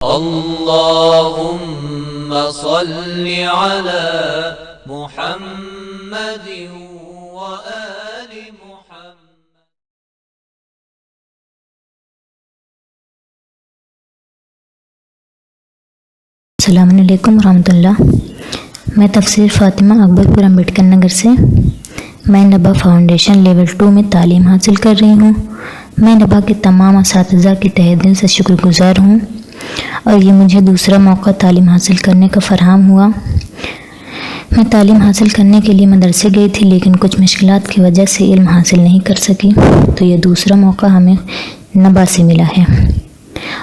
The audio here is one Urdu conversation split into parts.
اللهم صل على محمد وآل محمد. السلام علیکم ورحمۃ اللہ. میں تفسیر فاطمہ اکبرپور امبیڈکر نگر سے. میں نبا فاؤنڈیشن لیول 2 میں تعلیم حاصل کر رہی ہوں. میں نبا کے تمام اساتذہ کے تہہ دل سے شکر گزار ہوں اور یہ مجھے دوسرا موقع تعلیم حاصل کرنے کا فراہم ہوا. میں تعلیم حاصل کرنے کے لیے مدرسے گئی تھی لیکن کچھ مشکلات کی وجہ سے علم حاصل نہیں کر سکی، تو یہ دوسرا موقع ہمیں نبا سے ملا ہے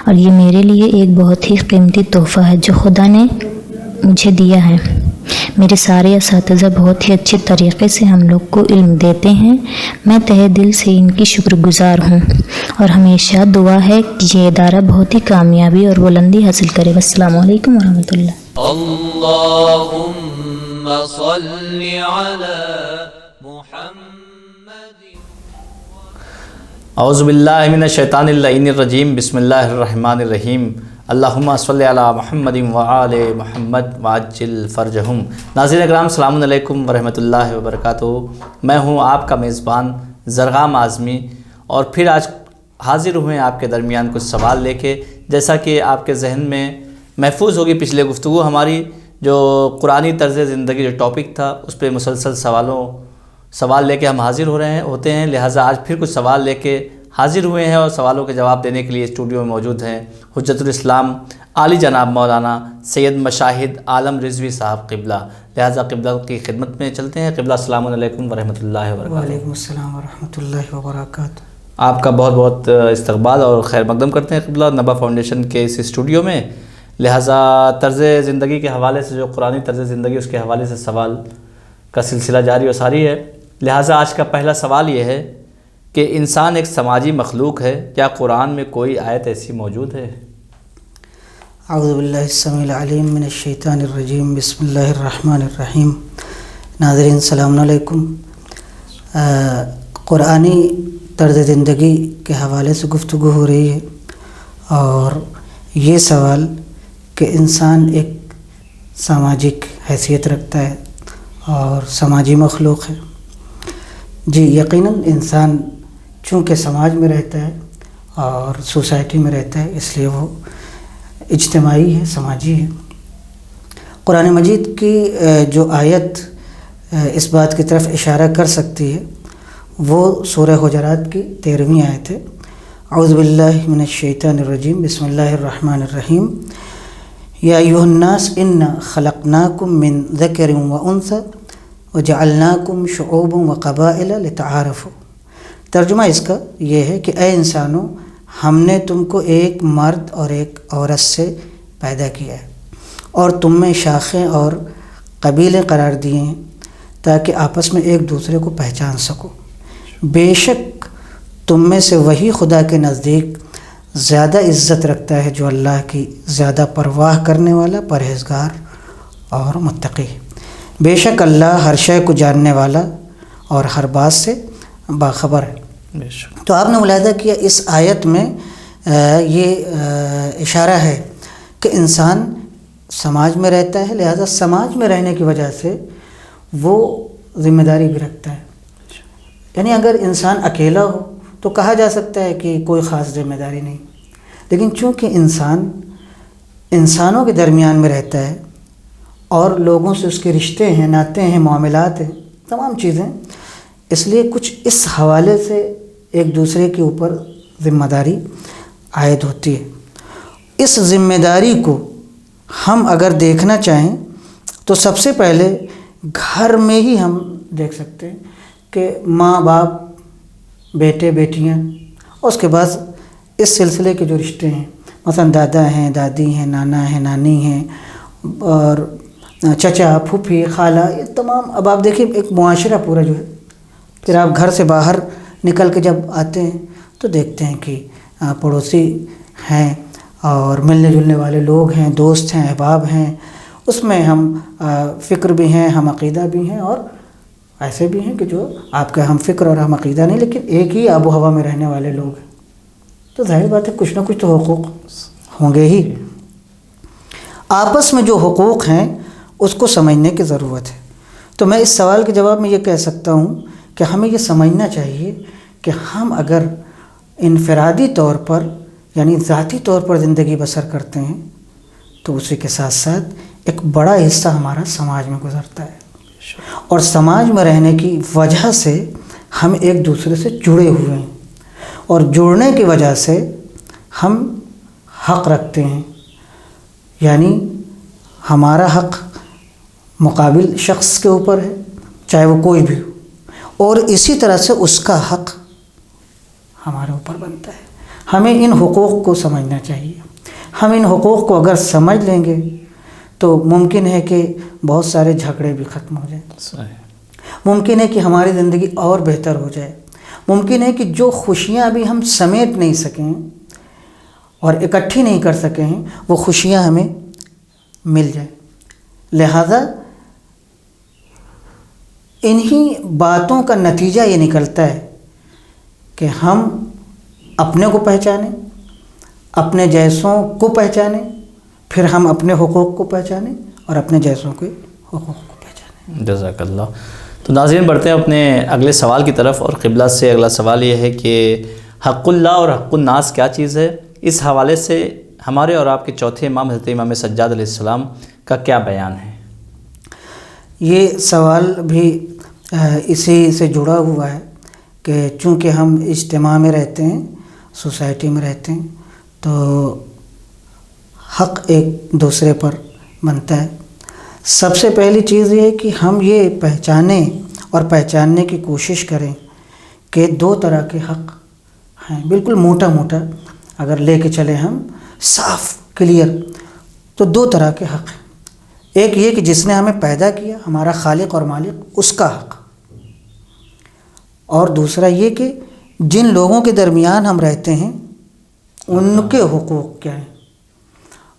اور یہ میرے لیے ایک بہت ہی قیمتی تحفہ ہے جو خدا نے مجھے دیا ہے. میرے سارے اساتذہ بہت ہی اچھے طریقے سے ہم لوگ کو علم دیتے ہیں. میں تہہ دل سے ان کی شکر گزار ہوں اور ہمیشہ دعا ہے کہ یہ ادارہ بہت ہی کامیابی اور بلندی حاصل کرے. السلام علیکم ورحمۃ اللہ. اللهم صل على محمد. اعوذ باللہ من الشیطان اللعین الرجیم. بسم اللہ الرحمن الرحیم. اللہم صلی علی محمد وآل محمد وعجل فرجہم. ناظرین اکرام، السلام علیکم ورحمۃ اللہ وبرکاتہ. میں ہوں آپ کا میزبان زرغام اعظمی اور پھر آج حاضر ہوئے ہیں آپ کے درمیان کچھ سوال لے کے. جیسا کہ آپ کے ذہن میں محفوظ ہوگی پچھلے گفتگو ہماری جو قرآنی طرز زندگی جو ٹاپک تھا اس پہ مسلسل سوال لے کے ہم حاضر ہوتے ہیں. لہٰذا آج پھر کچھ سوال لے کے حاضر ہوئے ہیں اور سوالوں کے جواب دینے کے لیے اسٹوڈیو میں موجود ہیں حجت الاسلام عالی جناب مولانا سید مشاہد عالم رضوی صاحب قبلہ. لہٰذا قبلہ کی خدمت میں چلتے ہیں. قبلہ السلام علیکم ورحمۃ اللہ وبرکاتہ. وعلیکم السلام ورحمۃ اللہ وبرکاتہ. آپ کا بہت بہت استقبال اور خیر مقدم کرتے ہیں قبلہ نبا فاؤنڈیشن کے اس اسٹوڈیو میں. لہٰذا طرز زندگی کے حوالے سے جو قرآنی طرز زندگی اس کے حوالے سے سوال کا سلسلہ جاری و ساری ہے. لہٰذا آج کا پہلا سوال یہ ہے کہ انسان ایک سماجی مخلوق ہے، کیا قرآن میں کوئی آیت ایسی موجود ہے؟ اعوذ باللہ السمیع العلیم من الشیطان الرجیم. بسم اللہ الرحمن الرحیم. ناظرین السلام علیکم. قرآنی طرز زندگی کے حوالے سے گفتگو ہو رہی ہے اور یہ سوال کہ انسان ایک سماجک حیثیت رکھتا ہے اور سماجی مخلوق ہے. جی یقیناً انسان چونکہ سماج میں رہتا ہے اور سوسائٹی میں رہتا ہے اس لیے وہ اجتماعی ہے، سماجی ہے. قرآن مجید کی جو آیت اس بات کی طرف اشارہ کر سکتی ہے وہ سورہ حجرات کی 13ویں آیت ہے. اعوذ باللہ من الشیطان الرجیم. بسم اللہ الرحمن الرحیم. یا ایھا الناس انا خلقناکم من ذکر وانثی وجعلناکم شعوبا وقبائل لتعارفوا. ترجمہ اس کا یہ ہے کہ اے انسانوں، ہم نے تم کو ایک مرد اور ایک عورت سے پیدا کیا ہے اور تم میں شاخیں اور قبیلے قرار دیے ہیں تاکہ آپس میں ایک دوسرے کو پہچان سکو. بے شک تم میں سے وہی خدا کے نزدیک زیادہ عزت رکھتا ہے جو اللہ کی زیادہ پرواہ کرنے والا، پرہیزگار اور متقی ہے. بے شک اللہ ہر شے کو جاننے والا اور ہر بات سے باخبر ہے. تو آپ نے ملاحظہ کیا اس آیت میں یہ اشارہ ہے کہ انسان سماج میں رہتا ہے، لہذا سماج میں رہنے کی وجہ سے وہ ذمہ داری بھی رکھتا ہے. یعنی اگر انسان اکیلا ہو تو کہا جا سکتا ہے کہ کوئی خاص ذمہ داری نہیں، لیکن چونکہ انسان انسانوں کے درمیان میں رہتا ہے اور لوگوں سے اس کے رشتے ہیں، ناطے ہیں، معاملات ہیں، تمام چیزیں، اس لیے کچھ اس حوالے سے ایک دوسرے کے اوپر ذمہ داری عائد ہوتی ہے. اس ذمہ داری کو ہم اگر دیکھنا چاہیں تو سب سے پہلے گھر میں ہی ہم دیکھ سکتے ہیں کہ ماں باپ، بیٹے بیٹیاں، اور اس کے بعد اس سلسلے کے جو رشتے ہیں، مثلا دادا ہیں، دادی ہیں، نانا ہیں، نانی ہیں، اور چچا، پھوپھی، خالہ، یہ تمام. اب آپ دیکھیں ایک معاشرہ پورا جو ہے. پھر آپ گھر سے باہر نکل کے جب آتے ہیں تو دیکھتے ہیں کہ پڑوسی ہیں اور ملنے جلنے والے لوگ ہیں، دوست ہیں، احباب ہیں. اس میں ہم فکر بھی ہیں، ہم عقیدہ بھی ہیں، اور ایسے بھی ہیں کہ جو آپ کا ہم فکر اور ہم عقیدہ نہیں لیکن ایک ہی آب و ہوا میں رہنے والے لوگ ہیں. تو ظاہر بات ہے کچھ نہ کچھ تو حقوق ہوں گے ہی. آپس میں جو حقوق ہیں اس کو سمجھنے کی ضرورت ہے۔ تو میں اس سوال کے جواب میں یہ کہہ سکتا ہوں کہ ہمیں یہ سمجھنا چاہیے کہ ہم اگر انفرادی طور پر یعنی ذاتی طور پر زندگی بسر کرتے ہیں تو اسی کے ساتھ ساتھ ایک بڑا حصہ ہمارا سماج میں گزرتا ہے، اور سماج میں رہنے کی وجہ سے ہم ایک دوسرے سے جڑے ہوئے ہیں، اور جڑنے کی وجہ سے ہم حق رکھتے ہیں، یعنی ہمارا حق مقابل شخص کے اوپر ہے چاہے وہ کوئی بھی ہو، اور اسی طرح سے اس کا حق ہمارے اوپر بنتا ہے۔ ہمیں ان حقوق کو سمجھنا چاہیے۔ ہم ان حقوق کو اگر سمجھ لیں گے تو ممکن ہے کہ بہت سارے جھگڑے بھی ختم ہو جائیں، ممکن ہے کہ ہماری زندگی اور بہتر ہو جائے، ممکن ہے کہ جو خوشیاں ابھی ہم سمیٹ نہیں سکیں اور اکٹھی نہیں کر سکے ہیں وہ خوشیاں ہمیں مل جائیں۔ لہذا انہی باتوں کا نتیجہ یہ نکلتا ہے کہ ہم اپنے کو پہچانیں، اپنے جیسوں کو پہچانیں، پھر ہم اپنے حقوق کو پہچانیں اور اپنے جیسوں کے حقوق کو پہچانیں۔ جزاک اللہ۔ تو ناظرین بڑھتے ہیں اپنے اگلے سوال کی طرف، اور قبلہ سے اگلا سوال یہ ہے کہ حق اللہ اور حق الناس کیا چیز ہے؟ اس حوالے سے ہمارے اور آپ کے چوتھے امام حضرت امام سجاد علیہ السلام کا کیا بیان ہے؟ یہ سوال بھی اسی سے جڑا ہوا ہے کہ چونکہ ہم اجتماع میں رہتے ہیں، سوسائٹی میں رہتے ہیں، تو حق ایک دوسرے پر بنتا ہے۔ سب سے پہلی چیز یہ ہے کہ ہم یہ پہچانیں اور پہچاننے کی کوشش کریں کہ دو طرح کے حق ہیں، بالکل موٹا موٹا اگر لے کے چلیں ہم صاف کلیئر، تو دو طرح کے حق ہیں۔ ایک یہ کہ جس نے ہمیں پیدا کیا، ہمارا خالق اور مالک، اس کا حق، اور دوسرا یہ کہ جن لوگوں کے درمیان ہم رہتے ہیں ان کے حقوق کیا ہیں۔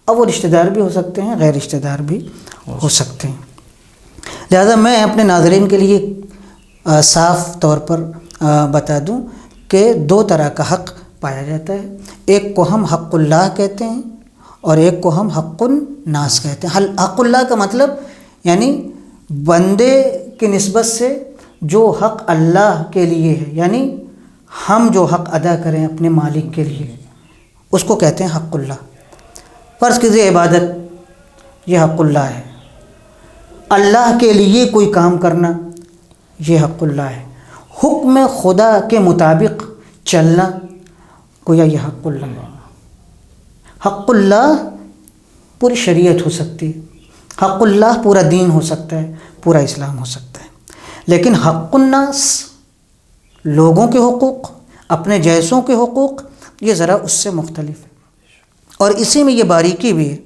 اب وہ رشتہ دار بھی ہو سکتے ہیں، غیر رشتہ دار بھی ہو سکتے ہیں۔ لہذا میں اپنے ناظرین کے لیے صاف طور پر بتا دوں کہ دو طرح کا حق پایا جاتا ہے۔ ایک کو ہم حق اللہ کہتے ہیں اور ایک کو ہم حق الناس کہتے ہیں۔ حق اللہ کا مطلب یعنی بندے کی نسبت سے جو حق اللہ کے لیے ہے، یعنی ہم جو حق ادا کریں اپنے مالک کے لیے، اس کو کہتے ہیں حق اللہ۔ فرض کیجیے عبادت، یہ حق اللہ ہے۔ اللہ کے لیے کوئی کام کرنا، یہ حق اللہ ہے۔ حکم خدا کے مطابق چلنا، گویا یہ حق اللہ ہے۔ حق اللہ پوری شریعت ہو سکتی ہے، حق اللہ پورا دین ہو سکتا ہے، پورا اسلام ہو سکتا ہے، لیکن حق الناس، لوگوں کے حقوق، اپنے جیسوں کے حقوق، یہ ذرا اس سے مختلف ہے۔ اور اسی میں یہ باریکی بھی ہے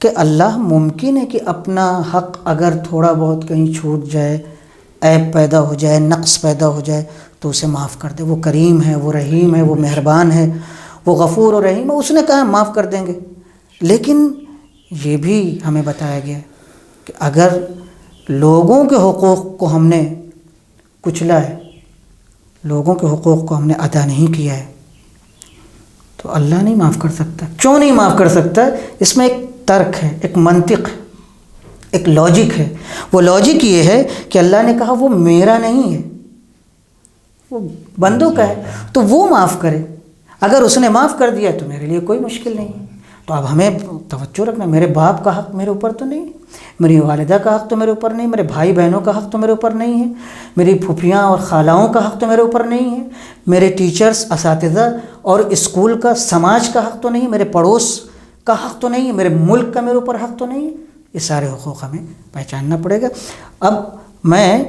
کہ اللہ ممکن ہے کہ اپنا حق اگر تھوڑا بہت کہیں چھوٹ جائے، عیب پیدا ہو جائے، نقص پیدا ہو جائے، تو اسے معاف کر دے۔ وہ کریم ہے، وہ رحیم ہے، وہ مہربان ہے، وہ غفور و رحیم ہے، اس نے کہا معاف کر دیں گے۔ لیکن یہ بھی ہمیں بتایا گیا کہ اگر لوگوں کے حقوق کو ہم نے کچلا ہے، لوگوں کے حقوق کو ہم نے ادا نہیں کیا ہے، تو اللہ نہیں معاف کر سکتا۔ کیوں نہیں معاف کر سکتا؟ اس میں ایک ترک ہے، ایک منطق ہے، ایک لاجک ہے۔ وہ لاجک یہ ہے کہ اللہ نے کہا وہ میرا نہیں ہے، وہ بندوں کا ہے، تو وہ معاف کرے۔ اگر اس نے معاف کر دیا تو میرے لیے کوئی مشکل نہیں ہے۔ تو اب ہمیں توجہ رکھنا، میرے باپ کا حق میرے اوپر تو نہیں، میری والدہ کا حق تو میرے اوپر نہیں، میرے بھائی بہنوں کا حق تو میرے اوپر نہیں ہے، میری پھوپھیاں اور خالاؤں کا حق تو میرے اوپر نہیں ہے، میرے ٹیچرز، اساتذہ اور اسکول کا، سماج کا حق تو نہیں، میرے پڑوس کا حق تو نہیں ہے، میرے ملک کا میرے اوپر حق تو نہیں ہے۔ یہ سارے حقوق ہمیں پہچاننا پڑے گا۔ اب میں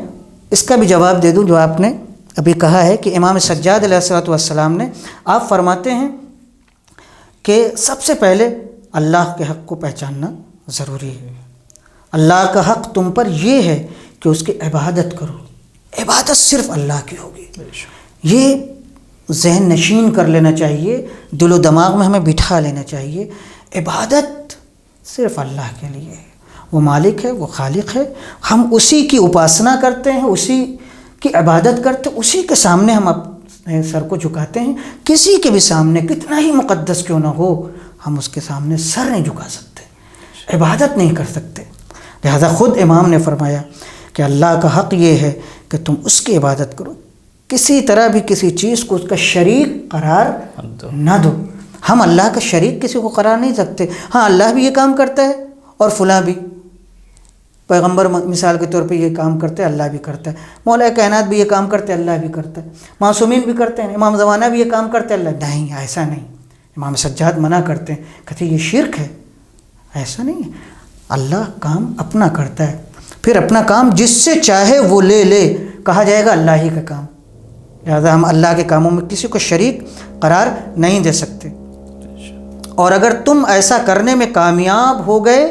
اس کا بھی جواب دے دوں جو آپ نے ابھی کہا ہے کہ امام سجاد علیہ السلام نے، آپ فرماتے ہیں کہ سب سے پہلے اللہ کے حق کو پہچاننا ضروری ہے۔ اللہ کا حق تم پر یہ ہے کہ اس کی عبادت کرو، عبادت صرف اللہ کی ہوگی۔ یہ ذہن نشین کر لینا چاہیے، دل و دماغ میں ہمیں بٹھا لینا چاہیے، عبادت صرف اللہ کے لیے ہے۔ وہ مالک ہے، وہ خالق ہے، ہم اسی کی اپاسنا کرتے ہیں، اسی کی عبادت کرتے، اسی کے سامنے ہم اپنے سر کو جھکاتے ہیں۔ کسی کے بھی سامنے کتنا ہی مقدس کیوں نہ ہو، ہم اس کے سامنے سر نہیں جھکا سکتے۔ عبادت نہیں کر سکتے. لہذا خود امام نے فرمایا کہ اللہ کا حق یہ ہے کہ تم اس کی عبادت کرو, کسی طرح بھی کسی چیز کو اس کا شریک قرار نہ دو. ہم اللہ کا شریک کسی کو قرار نہیں سکتے. ہاں اللہ بھی یہ کام کرتا ہے اور فلاں بھی, پیغمبر مثال کے طور پہ یہ کام کرتے ہیں, اللہ بھی کرتا ہے. مولا کائنات بھی یہ کام کرتے ہیں, اللہ بھی کرتا ہے. معصومین بھی کرتے ہیں, امام زمانہ بھی یہ کام کرتے ہیں, اللہ نہیں, ایسا نہیں. امام سجاد منع کرتے ہیں, کہتے یہ شرک ہے. ایسا نہیں ہے, اللہ کام اپنا کرتا ہے, پھر اپنا کام جس سے چاہے وہ لے لے, کہا جائے گا اللہ ہی کا کام. لہذا ہم اللہ کے کاموں میں کسی کو شریک قرار نہیں دے سکتے. اور اگر تم ایسا کرنے میں کامیاب ہو گئے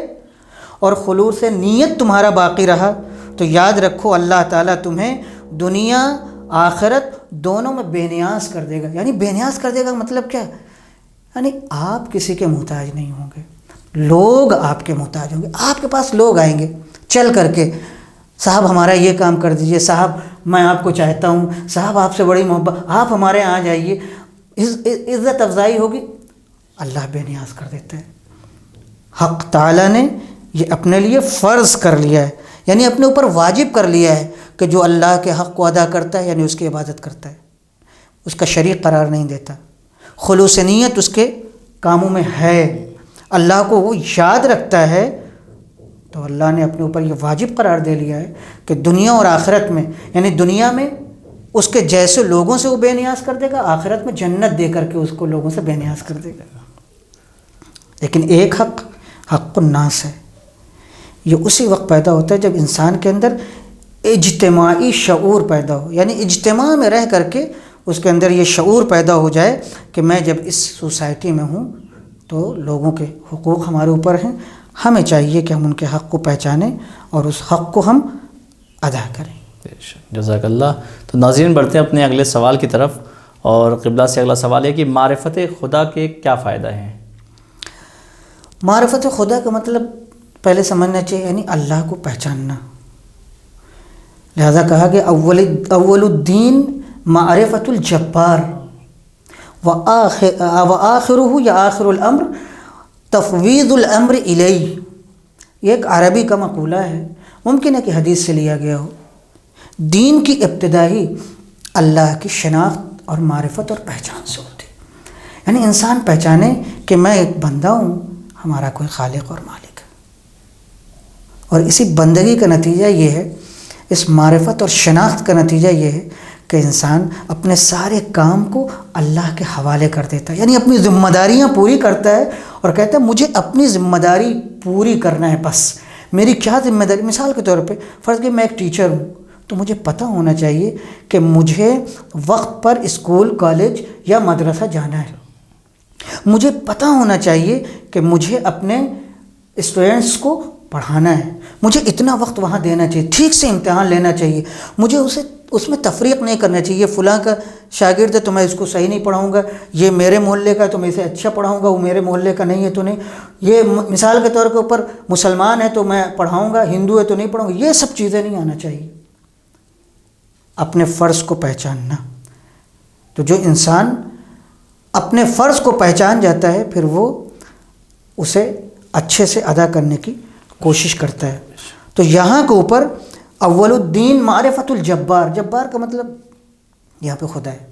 اور خلوص سے نیت تمہارا باقی رہا تو یاد رکھو اللہ تعالیٰ تمہیں دنیا آخرت دونوں میں بے نیاز کر دے گا. یعنی بے نیاز کر دے گا مطلب کیا؟ یعنی آپ کسی کے محتاج نہیں ہوں گے, لوگ آپ کے محتاج ہوں گے. آپ کے پاس لوگ آئیں گے چل کر کے, صاحب ہمارا یہ کام کر دیجئے, صاحب میں آپ کو چاہتا ہوں, صاحب آپ سے بڑی محبت, آپ ہمارے یہاں آ جائیے. عزت افزائی ہوگی, اللہ بے نیاز کر دیتا ہے. حق تعالیٰ نے یہ اپنے لیے فرض کر لیا ہے, یعنی اپنے اوپر واجب کر لیا ہے کہ جو اللہ کے حق کو ادا کرتا ہے یعنی اس کی عبادت کرتا ہے, اس کا شریک قرار نہیں دیتا, خلوص نیت اس کے کاموں میں ہے, اللہ کو وہ یاد رکھتا ہے, تو اللہ نے اپنے اوپر یہ واجب قرار دے لیا ہے کہ دنیا اور آخرت میں, یعنی دنیا میں اس کے جیسے لوگوں سے وہ بے نیاز کر دے گا, آخرت میں جنت دے کر کے اس کو لوگوں سے بے نیاز کر دے گا. لیکن ایک حق الناس ہے, یہ اسی وقت پیدا ہوتا ہے جب انسان کے اندر اجتماعی شعور پیدا ہو, یعنی اجتماع میں رہ کر کے اس کے اندر یہ شعور پیدا ہو جائے کہ میں جب اس سوسائٹی میں ہوں تو لوگوں کے حقوق ہمارے اوپر ہیں, ہمیں چاہیے کہ ہم ان کے حق کو پہچانیں اور اس حق کو ہم ادا کریں. جزاک اللہ. تو ناظرین بڑھتے ہیں اپنے اگلے سوال کی طرف, اور قبلہ سے اگلا سوال ہے کہ معرفت خدا کے کیا فائدہ ہیں؟ معرفت خدا کا مطلب پہلے سمجھنا چاہیے, یعنی اللہ کو پہچاننا. لہذا کہا کہ اول الدین معرفت الجبار وآخرہ یا آخر الامر تفویض الامر الیہ. یہ ایک عربی کا مقولہ ہے, ممکن ہے کہ حدیث سے لیا گیا ہو. دین کی ابتدائی اللہ کی شناخت اور معرفت اور پہچان سے ہوتی ہے, یعنی انسان پہچانے کہ میں ایک بندہ ہوں, ہمارا کوئی خالق اور مالک ہے, اور اسی بندگی کا نتیجہ یہ ہے, اس معرفت اور شناخت کا نتیجہ یہ ہے کہ انسان اپنے سارے کام کو اللہ کے حوالے کر دیتا ہے, یعنی اپنی ذمہ داریاں پوری کرتا ہے اور کہتا ہے مجھے اپنی ذمہ داری پوری کرنا ہے, بس میری کیا ذمہ داری. مثال کے طور پہ فرض کہ میں ایک ٹیچر ہوں, تو مجھے پتہ ہونا چاہیے کہ مجھے وقت پر اسکول کالج یا مدرسہ جانا ہے. مجھے پتہ ہونا چاہیے کہ مجھے اپنے اسٹوڈنٹس کو پڑھانا ہے, مجھے اتنا وقت وہاں دینا چاہیے, ٹھیک سے امتحان لینا چاہیے, مجھے اس میں تفریق نہیں کرنا چاہیے, فلاں کا شاگرد ہے تو میں اس کو صحیح نہیں پڑھاؤں گا, یہ میرے محلے کا ہے تو میں اسے اچھا پڑھاؤں گا, وہ میرے محلے کا نہیں ہے تو نہیں, یہ مثال کے طور کے اوپر مسلمان ہے تو میں پڑھاؤں گا, ہندو ہے تو نہیں پڑھاؤں گا. یہ سب چیزیں نہیں آنا چاہیے. اپنے فرض کو پہچاننا, تو جو انسان اپنے فرض کو پہچان جاتا ہے پھر وہ اسے اچھے سے ادا کرنے کی کوشش کرتا ہے. تو یہاں کے اوپر اول الدین معرفت الجبار, جبار کا مطلب یہاں پہ خدا ہے,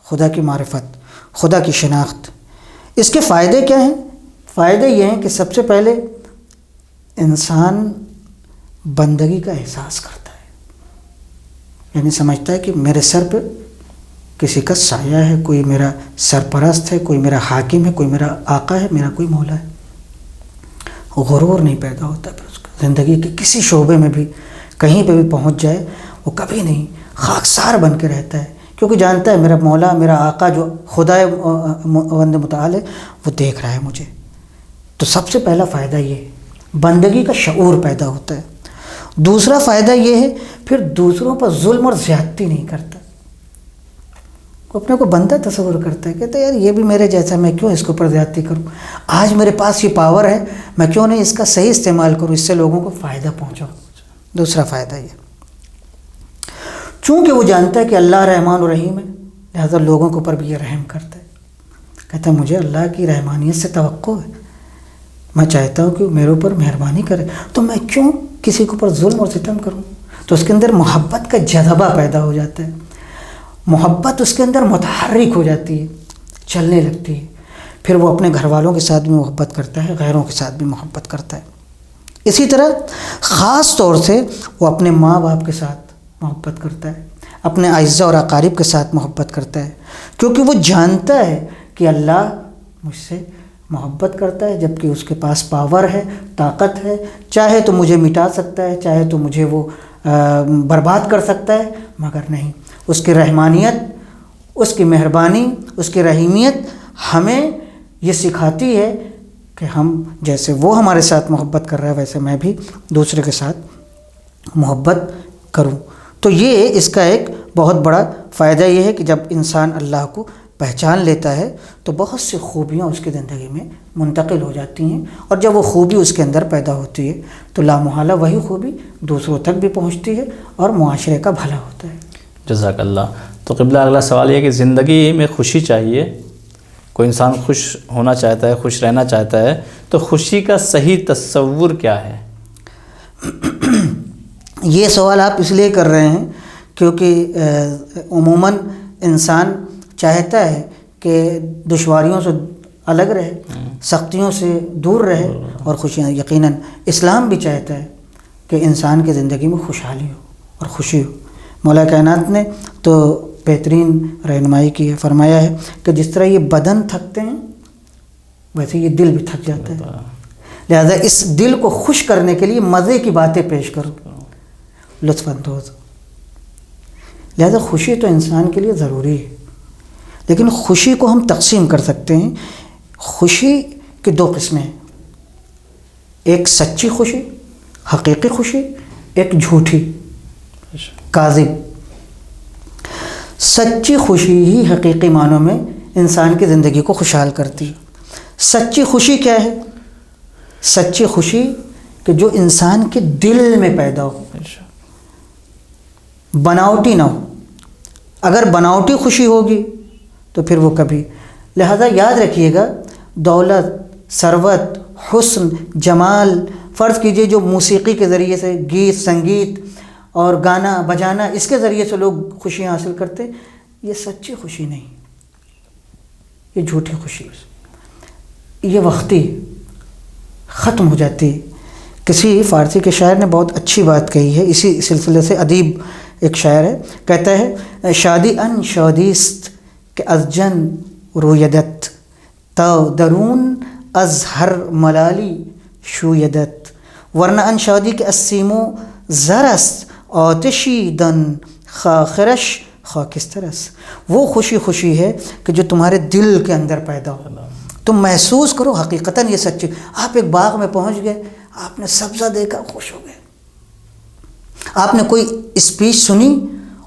خدا کی معرفت, خدا کی شناخت. اس کے فائدے کیا ہیں؟ فائدے یہ ہیں کہ سب سے پہلے انسان بندگی کا احساس کرتا ہے, یعنی سمجھتا ہے کہ میرے سر پہ کسی کا سایہ ہے, کوئی میرا سرپرست ہے, کوئی میرا حاکم ہے, کوئی میرا آقا ہے, میرا کوئی مولا ہے. غرور نہیں پیدا ہوتا پھر اس کا, زندگی کے کسی شعبے میں بھی کہیں پہ بھی پہنچ جائے وہ کبھی نہیں خاکسار بن کے رہتا ہے, کیونکہ جانتا ہے میرا مولا, میرا آقا جو خدا وند متعال ہے وہ دیکھ رہا ہے مجھے. تو سب سے پہلا فائدہ یہ ہے, بندگی کا شعور پیدا ہوتا ہے. دوسرا فائدہ یہ ہے پھر دوسروں پر ظلم اور زیادتی نہیں کرتا, وہ اپنے کو بندہ تصور کرتا ہے, کہتا ہے یار یہ بھی میرے جیسا, میں کیوں اس کے اوپر زیادتی کروں, آج میرے پاس یہ پاور ہے, میں کیوں نہیں اس کا صحیح استعمال کروں, اس سے لوگوں کو فائدہ پہنچاؤں. دوسرا فائدہ یہ, چونکہ وہ جانتا ہے کہ اللہ رحمان و رحیم ہے, لہذا لوگوں کے اوپر بھی یہ رحم کرتا ہے, کہتا ہے مجھے اللہ کی رحمانیت سے توقع ہے, میں چاہتا ہوں کہ میرے اوپر مہربانی کرے، تو میں کیوں کسی کے اوپر ظلم اور ستم کروں؟ تو اس کے اندر محبت کا جذبہ پیدا ہو جاتا ہے، محبت اس کے اندر متحرک ہو جاتی ہے، چلنے لگتی ہے، پھر وہ اپنے گھر والوں کے ساتھ بھی محبت کرتا ہے، غیروں کے ساتھ بھی محبت کرتا ہے۔ اسی طرح خاص طور سے وہ اپنے ماں باپ کے ساتھ محبت کرتا ہے، اپنے اعزاء اور اقارب کے ساتھ محبت کرتا ہے، کیونکہ وہ جانتا ہے کہ اللہ مجھ سے محبت کرتا ہے، جبکہ اس کے پاس پاور ہے، طاقت ہے، چاہے تو مجھے مٹا سکتا ہے، چاہے تو مجھے وہ برباد کر سکتا ہے، مگر نہیں، اس کی رحمانیت، اس کی مہربانی، اس کی رحیمیت ہمیں یہ سکھاتی ہے کہ ہم جیسے وہ ہمارے ساتھ محبت کر رہا ہے ویسے میں بھی دوسرے کے ساتھ محبت کروں۔ تو یہ اس کا ایک بہت بڑا فائدہ یہ ہے کہ جب انسان اللہ کو پہچان لیتا ہے تو بہت سی خوبیاں اس کی زندگی میں منتقل ہو جاتی ہیں، اور جب وہ خوبی اس کے اندر پیدا ہوتی ہے تو لامحالہ وہی خوبی دوسروں تک بھی پہنچتی ہے اور معاشرے کا بھلا ہوتا ہے۔ جزاک اللہ۔ تو قبلہ اگلا سوال یہ کہ زندگی میں خوشی چاہیے، کوئی انسان خوش ہونا چاہتا ہے، خوش رہنا چاہتا ہے، تو خوشی کا صحیح تصور کیا ہے؟ یہ سوال آپ اس لیے کر رہے ہیں کیونکہ عموماً انسان چاہتا ہے کہ دشواریوں سے الگ رہے، سختیوں سے دور رہے اور خوشیاں، یقیناً اسلام بھی چاہتا ہے کہ انسان کی زندگی میں خوشحالی ہو اور خوشی ہو۔ مولا کائنات نے تو بہترین رہنمائی کی ہے، فرمایا ہے کہ جس طرح یہ بدن تھکتے ہیں ویسے یہ دل بھی تھک جاتا ہے، لہذا اس دل کو خوش کرنے کے لیے مزے کی باتیں پیش کرو، لطف اندوز۔ لہذا خوشی تو انسان کے لیے ضروری ہے، لیکن خوشی کو ہم تقسیم کر سکتے ہیں۔ خوشی کی دو قسمیں ہیں، ایک سچی خوشی، حقیقی خوشی، ایک جھوٹی، کاذب۔ سچی خوشی ہی حقیقی معنوں میں انسان کی زندگی کو خوشحال کرتی ہے۔ سچی خوشی کیا ہے؟ سچی خوشی کہ جو انسان کے دل میں پیدا ہو، بناوٹی نہ ہو۔ اگر بناوٹی خوشی ہوگی تو پھر وہ کبھی، لہذا یاد رکھیے گا، دولت، ثروت، حسن، جمال، فرض کیجئے جو موسیقی کے ذریعے سے گیت سنگیت اور گانا بجانا اس کے ذریعے سے لوگ خوشیاں حاصل کرتے، یہ سچی خوشی نہیں، یہ جھوٹی خوشی، یہ وقتی ختم ہو جاتی ہے۔ کسی فارسی کے شاعر نے بہت اچھی بات کہی ہے، اسی سلسلے سے ادیب ایک شاعر ہے، کہتا ہے شادی ان شادیست کہ از جن رویدت تا درون از ہر ملالی شویدت، ورنہ ان شادی کے اسیمو زرست آتشی دن خاخرش خاکسترس۔ وہ خوشی ہے کہ جو تمہارے دل کے اندر پیدا ہو، تم محسوس کرو حقیقتاً یہ سچی۔ آپ ایک باغ میں پہنچ گئے، آپ نے سبزہ دیکھا، خوش ہو گئے۔ آپ نے کوئی اسپیچ سنی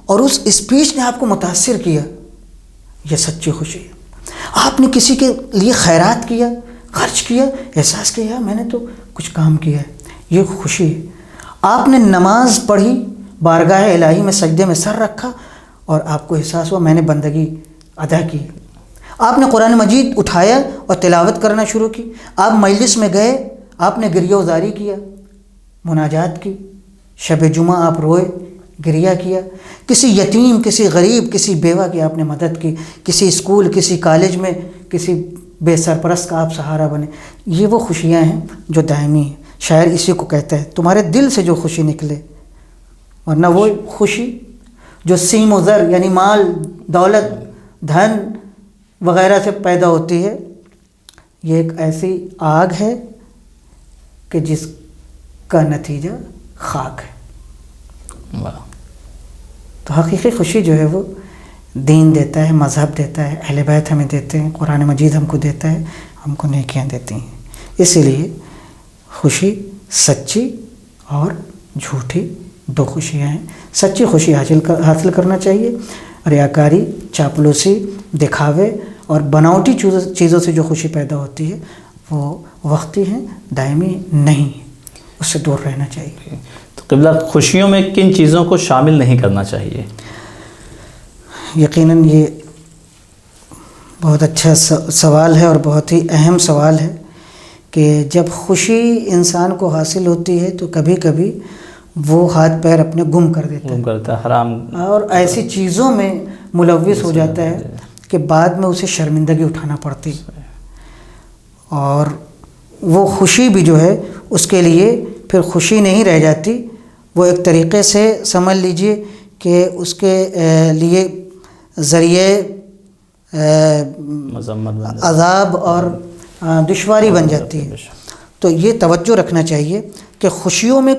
اور اس اسپیچ نے آپ کو متاثر کیا، یہ سچی خوشی ہے۔ آپ نے کسی کے لیے خیرات کیا، خرچ کیا، احساس کیا میں نے تو کچھ کام کیا ہے، یہ خوشی ہے۔ آپ نے نماز پڑھی، بارگاہ الہی میں سجدے میں سر رکھا اور آپ کو احساس ہوا میں نے بندگی ادا کی۔ آپ نے قرآن مجید اٹھایا اور تلاوت کرنا شروع کی۔ آپ مجلس میں گئے، آپ نے گریہ وزاری کیا، مناجات کی۔ شب جمعہ آپ روئے، گریہ کیا۔ کسی یتیم، کسی غریب، کسی بیوہ کی آپ نے مدد کی۔ کسی اسکول، کسی کالج میں کسی بے سرپرست کا آپ سہارا بنے۔ یہ وہ خوشیاں ہیں جو دائمی ہیں۔ شاعر اسی کو کہتا ہے تمہارے دل سے جو خوشی نکلے، ورنہ وہ خوشی جو سیم و زر یعنی مال، دولت، دھن وغیرہ سے پیدا ہوتی ہے، یہ ایک ایسی آگ ہے کہ جس کا نتیجہ خاک ہے۔ تو حقیقی خوشی جو ہے وہ دین دیتا ہے، مذہب دیتا ہے، اہل بیت ہمیں دیتے ہیں، قرآن مجید ہم کو دیتا ہے، ہم کو نیکیاں دیتی ہیں۔ اسی لیے خوشی سچی اور جھوٹی دو خوشیاں ہیں۔ سچی خوشی حاصل کرنا چاہیے۔ ریاکاری، چاپلوسی، دکھاوے اور بناوٹی چیزوں سے جو خوشی پیدا ہوتی ہے وہ وقتی ہیں، دائمی نہیں، اس سے دور رہنا چاہیے۔ تو قبلہ خوشیوں میں کن چیزوں کو شامل نہیں کرنا چاہیے؟ یقیناً یہ بہت اچھا سوال ہے اور بہت ہی اہم سوال ہے کہ جب خوشی انسان کو حاصل ہوتی ہے تو کبھی کبھی وہ ہاتھ پیر اپنے گم کر دیتا گم کرتا ہے، حرام اور ایسی چیزوں میں ملوث ہو جاتا ہے کہ بعد میں اسے شرمندگی اٹھانا پڑتی، اور وہ خوشی بھی جو ہے اس کے لیے پھر خوشی نہیں رہ جاتی، وہ ایک طریقے سے سمجھ لیجئے کہ اس کے لیے ذریعے مذمت عذاب اور دشواری بن جاتی ہے۔ تو یہ توجہ رکھنا چاہیے کہ خوشیوں میں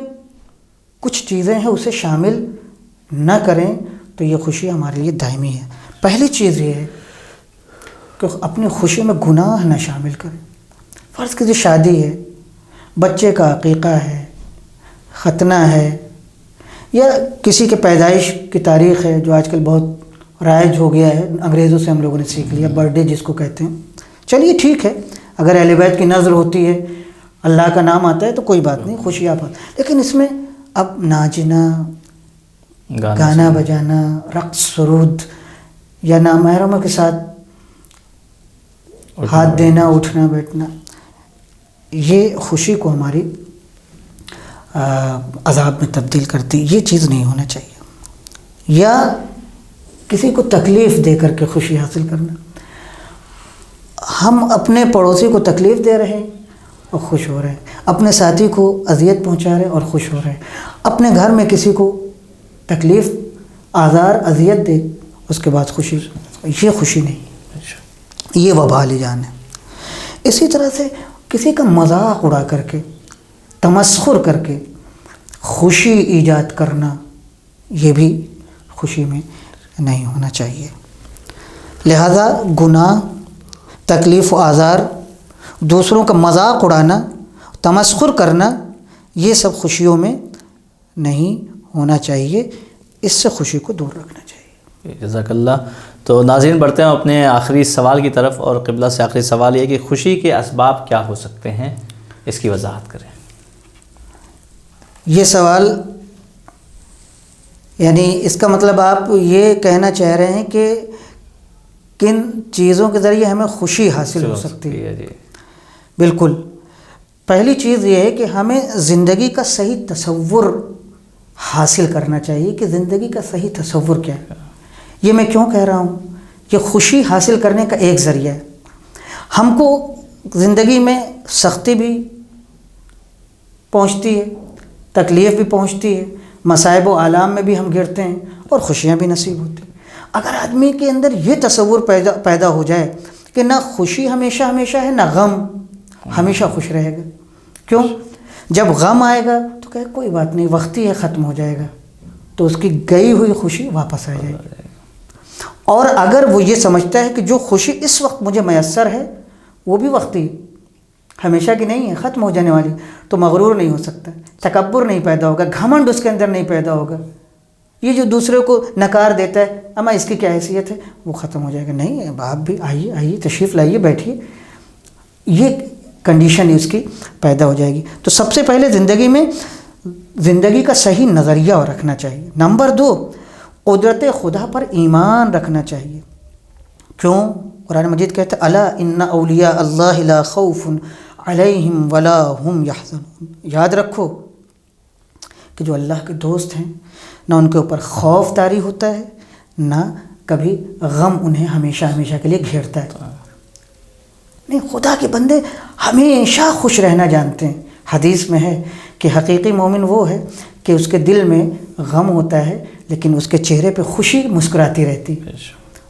کچھ چیزیں ہیں اسے شامل نہ کریں تو یہ خوشی ہمارے لیے دائمی ہے۔ پہلی چیز یہ ہے کہ اپنی خوشی میں گناہ نہ شامل کریں۔ فرض کیجیے شادی ہے، بچے کا عقیقہ ہے، ختنہ ہے، یا کسی کے پیدائش کی تاریخ ہے جو آج کل بہت رائج ہو گیا ہے، انگریزوں سے ہم لوگوں نے سیکھ لیا، برتھ ڈے جس کو کہتے ہیں۔ چلیے ٹھیک ہے، اگر اہل بیت کی نظر ہوتی ہے، اللہ کا نام آتا ہے تو کوئی بات نہیں، خوشی آپ، لیکن اس میں اب ناچنا، گانا بجانا، رقص سرود، یا نامحرموں کے ساتھ ہاتھ دینا، اٹھنا بیٹھنا، یہ خوشی کو ہماری عذاب میں تبدیل کرتی، یہ چیز نہیں ہونا چاہیے۔ یا کسی کو تکلیف دے کر کے خوشی حاصل کرنا، ہم اپنے پڑوسی کو تکلیف دے رہے ہیں اور خوش ہو رہے ہیں، اپنے ساتھی کو اذیت پہنچا رہے ہیں اور خوش ہو رہے ہیں، اپنے گھر میں کسی کو تکلیف، آزار، اذیت دے اس کے بعد خوشی، یہ خوشی نہیں، یہ وبال جان ہے۔ اسی طرح سے کسی کا مذاق اڑا کر کے، تمسخر کر کے خوشی ایجاد کرنا، یہ بھی خوشی میں نہیں ہونا چاہیے۔ لہذا گناہ، تکلیف و آزار، دوسروں کا مذاق اڑانا، تمسخر کرنا، یہ سب خوشیوں میں نہیں ہونا چاہیے، اس سے خوشی کو دور رکھنا چاہیے۔ جزاک اللہ۔ تو ناظرین بڑھتے ہیں اپنے آخری سوال کی طرف، اور قبلہ سے آخری سوال یہ کہ خوشی کے اسباب کیا ہو سکتے ہیں، اس کی وضاحت کریں۔ یہ سوال یعنی اس کا مطلب آپ یہ کہنا چاہ رہے ہیں کہ کن چیزوں کے ذریعے ہمیں خوشی حاصل ہو سکتی ہے؟ جی، بالکل۔ پہلی چیز یہ ہے کہ ہمیں زندگی کا صحیح تصور حاصل کرنا چاہیے کہ زندگی کا صحیح تصور کیا ہے۔ یہ میں کیوں کہہ رہا ہوں؟ یہ خوشی حاصل کرنے کا ایک ذریعہ ہے۔ ہم کو زندگی میں سختی بھی پہنچتی ہے، تکلیف بھی پہنچتی ہے، مصائب و آلام میں بھی ہم گرتے ہیں، اور خوشیاں بھی نصیب ہوتی ہیں۔ اگر آدمی کے اندر یہ تصور پیدا ہو جائے کہ نہ خوشی ہمیشہ ہمیشہ ہے، نہ غم ہمیشہ خوش رہے گا، کیوں؟ جب غم آئے گا تو کہے کوئی بات نہیں، وقتی ہے، ختم ہو جائے گا، تو اس کی گئی ہوئی خوشی واپس آ جائے گی۔ اور اگر وہ یہ سمجھتا ہے کہ جو خوشی اس وقت مجھے میسر ہے وہ بھی وقتی، ہمیشہ کی نہیں ہے، ختم ہو جانے والی، تو مغرور نہیں ہو سکتا، تکبر نہیں پیدا ہوگا، گھمنڈ اس کے اندر نہیں پیدا ہوگا، یہ جو دوسرے کو نکار دیتا ہے، اما اس کی کیا حیثیت ہے، وہ ختم ہو جائے گا۔ نہیں، آپ بھی آئیے، تشریف لائیے، بیٹھیے، یہ کنڈیشن اس کی پیدا ہو جائے گی۔ تو سب سے پہلے زندگی میں زندگی کا صحیح نظریہ رکھنا چاہیے۔ نمبر 2، قدرت خدا پر ایمان رکھنا چاہیے۔ کیوں؟ قرآن مجید کہتا ہے الا ان اولیاء اللہ لا خوف علیہم ولا هم یحزنون۔ یاد رکھو کہ جو اللہ کے دوست ہیں، نہ ان کے اوپر خوف طاری ہوتا ہے، نہ کبھی غم انہیں ہمیشہ ہمیشہ کے لیے گھیرتا ہے۔ نہیں، خدا کے بندے ہمیشہ خوش رہنا جانتے ہیں۔ حدیث میں ہے کہ حقیقی مومن وہ ہے کہ اس کے دل میں غم ہوتا ہے لیکن اس کے چہرے پہ خوشی مسکراتی رہتی ہے،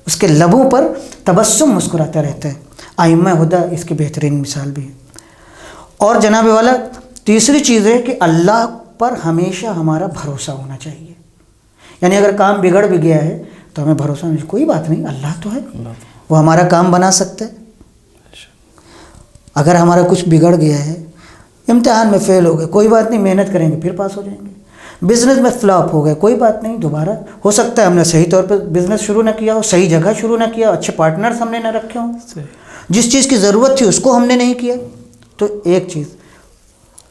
اس کے لبوں پر تبسم مسکراتا رہتا ہے۔ ائمہ ہدیٰ اس کی بہترین مثال بھی ہے۔ اور جناب والا، تیسری چیز ہے کہ اللہ پر ہمیشہ ہمارا بھروسہ ہونا چاہیے۔ یعنی اگر کام بگڑ بھی گیا ہے تو ہمیں بھروسہ نہیں، کوئی بات نہیں، اللہ تو ہے، وہ ہمارا کام بنا سکتا ہے۔ اگر ہمارا کچھ بگڑ گیا ہے، امتحان میں فیل ہو گئے، کوئی بات نہیں، محنت کریں گے پھر پاس ہو جائیں گے۔ بزنس میں فلاپ ہو گئے، کوئی بات نہیں، دوبارہ ہو سکتا ہے ہم نے صحیح طور پہ بزنس شروع نہ کیا ہو، صحیح جگہ شروع نہ کیا ہو، اچھے پارٹنرز ہم نے نہ رکھے ہوں، جس چیز کی ضرورت تھی اس کو ہم نے نہیں کیا، تو ایک چیز۔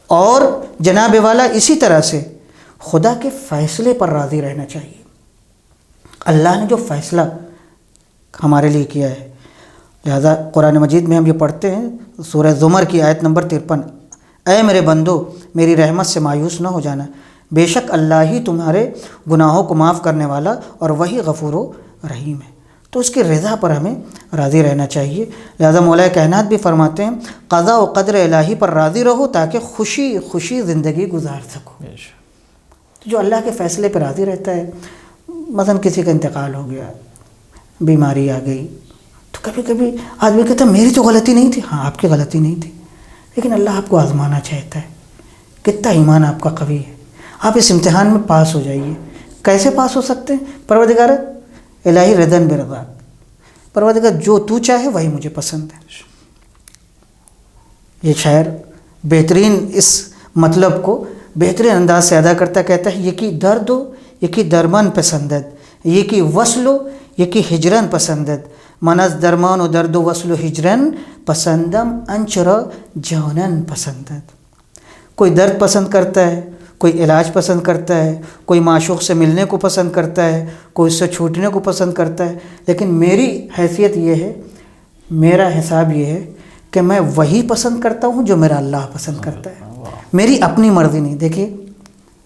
اور جناب والا، اسی طرح سے خدا کے فیصلے پر راضی رہنا چاہیے۔ اللہ نے جو فیصلہ ہمارے لیے کیا ہے، لہذا قرآن مجید میں ہم یہ پڑھتے ہیں سورہ زمر کی آیت نمبر 53، اے میرے بندو میری رحمت سے مایوس نہ ہو جانا، بے شک اللہ ہی تمہارے گناہوں کو معاف کرنے والا اور وہی غفور و رحیم ہے۔ تو اس کی رضا پر ہمیں راضی رہنا چاہیے۔ لہذا مولا کائنات بھی فرماتے ہیں قضاء و قدر الہی پر راضی رہو تاکہ خوشی خوشی زندگی گزار سکو۔ جو اللہ کے فیصلے پہ راضی رہتا ہے، مثلا کسی کا انتقال ہو گیا، بیماری آ گئی، تو کبھی کبھی آدمی کہتا ہے میری تو غلطی نہیں تھی۔ ہاں آپ کی غلطی نہیں تھی، لیکن اللہ آپ کو آزمانا چاہتا ہے کتنا ایمان آپ کا قوی ہے۔ آپ اس امتحان میں پاس ہو جائیے۔ کیسے پاس ہو سکتے ہیں؟ پروردگار الہی ردن برضا، پروردگار جو تو چاہے وہی مجھے پسند ہے۔ یہ شاعر بہترین اس مطلب کو بہترین انداز سے ادا کرتا کہتا ہے یکی درد و یکی درمان پسندد، یکی وصل و یکی ہجرن پسندد، من از درمان و درد و وصل و ہجرن پسندم انچرا جانن پسندد۔ کوئی درد پسند کرتا ہے، کوئی علاج پسند کرتا ہے، کوئی معشوق سے ملنے کو پسند کرتا ہے، کوئی اس سے چھوٹنے کو پسند کرتا ہے، لیکن میری حیثیت یہ ہے، میرا حساب یہ ہے کہ میں وہی پسند کرتا ہوں جو میرا اللہ پسند کرتا ہے، میری اپنی مرضی نہیں۔ دیکھیے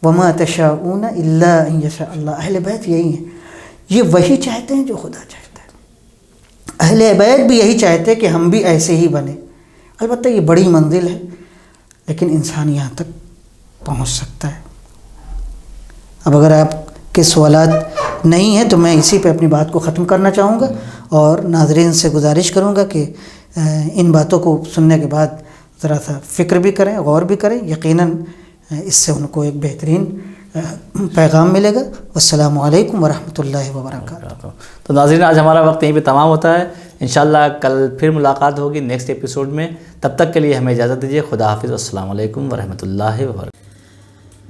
وما تشاءون الا ان یشاء اللہ، اہل بیت یہی ہیں، یہ وہی چاہتے ہیں جو خدا چاہتا ہے۔ اہل بیت بھی یہی چاہتے ہیں کہ ہم بھی ایسے ہی بنیں۔ البتہ یہ بڑی منزل ہے، لیکن انسان یہاں تک پہنچ سکتا ہے۔ اب اگر آپ کے سوالات نہیں ہیں تو میں اسی پہ اپنی بات کو ختم کرنا چاہوں گا، اور ناظرین سے گزارش کروں گا کہ ان باتوں کو سننے کے بعد ذرا سا فکر بھی کریں، غور بھی کریں، یقیناً اس سے ان کو ایک بہترین پیغام ملے گا۔ والسلام علیکم ورحمۃ اللہ وبرکاتہ۔ تو ناظرین آج ہمارا وقت یہیں پہ تمام ہوتا ہے، انشاءاللہ کل پھر ملاقات ہوگی نیکسٹ ایپیسوڈ میں، تب تک کے لیے ہمیں اجازت دیجیے۔ خدا حافظ، السلام علیکم ورحمۃ اللہ وبرکاتہ۔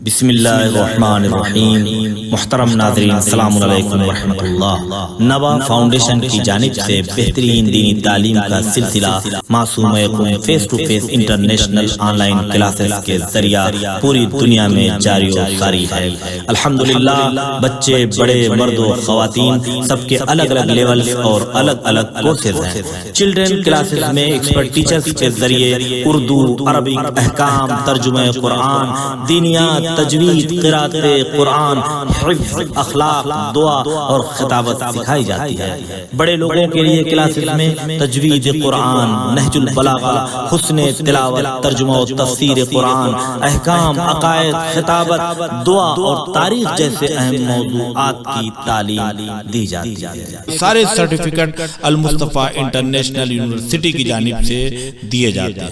بسم اللہ الرحمن الرحیم۔ محترم ناظرین السلام علیکم ورحمۃ اللہ۔ نوا فاؤنڈیشن کی جانب سے بہترین دینی تعلیم کا سلسلہ معصوم قوم face to face international online classes کے ذریعہ پوری دنیا میں جاری و ساری ہے۔ الحمدللہ بچے بڑے مرد و خواتین سب کے الگ الگ لیولز اور الگ الگ کورسز ہیں۔ چلڈرن کلاسز میں ایکسپرٹ ٹیچرز کے ذریعے اردو، عربک، احکام، ترجمہ قرآن، دینیات، تجوید، قرات قرآن، حفظ، اخلاق، دعا اور خطابت سکھائی جاتی ہے۔ بڑے لوگوں کے لیے کلاسز میں تجوید قرآن، نہج البلاغہ، حسن تلاوت، ترجمہ و تفسیر قرآن، احکام، عقائد، خطابت، دعا اور تاریخ جیسے اہم موضوعات کی تعلیم دی جاتی ہے۔ سارے سرٹیفکیٹ المصطفیٰ انٹرنیشنل یونیورسٹی کی جانب سے دیے جاتے ہیں۔